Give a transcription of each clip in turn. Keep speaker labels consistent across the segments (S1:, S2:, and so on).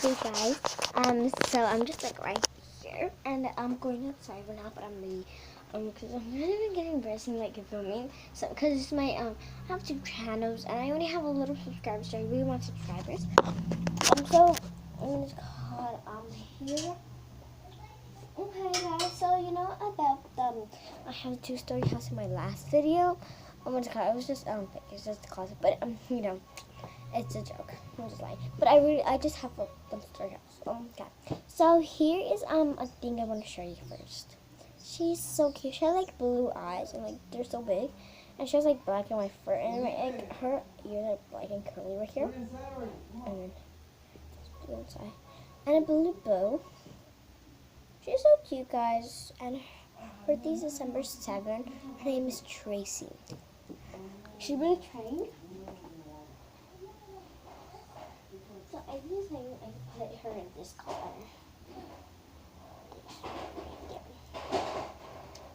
S1: Hey guys, so I'm just like right here, and I'm going outside right now, but I'm really, because I'm really getting embarrassed and like filming, so because it's my I have 2 channels, and I only have a little subscribers, so I really want subscribers. So I'm just called here. Okay guys, so you know about I have a 2-story house in my last video. Oh my god, it was just it's just a closet, but you know. It's a joke. I'm just lying. But I just have a 1-story house. Okay. So here is a thing I want to show you first. She's so cute. She has like blue eyes and like they're so big, and she has like black and white fur, and like her ears are black and curly right here, and then blue inside, and a blue bow. She's so cute, guys. And her birthday is December 7th. Her name is Tracy. She's really trained. So I just think I put her in this color.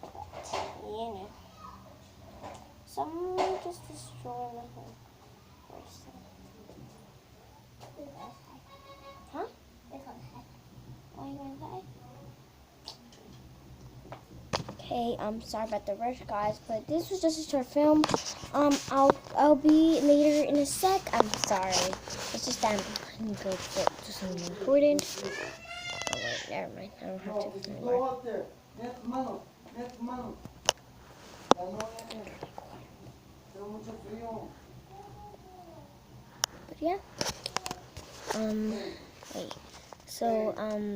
S1: But, you know. So I'm just destroying the whole person. Huh? Why are you going to say? Okay, I'm sorry about the rush, guys, but this was just a short film. I'll be later in a sec. I'm sorry. It's just that I'm going to go to something important. Oh wait, never mind. I don't have to anymore. But yeah. Wait. So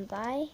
S1: bye.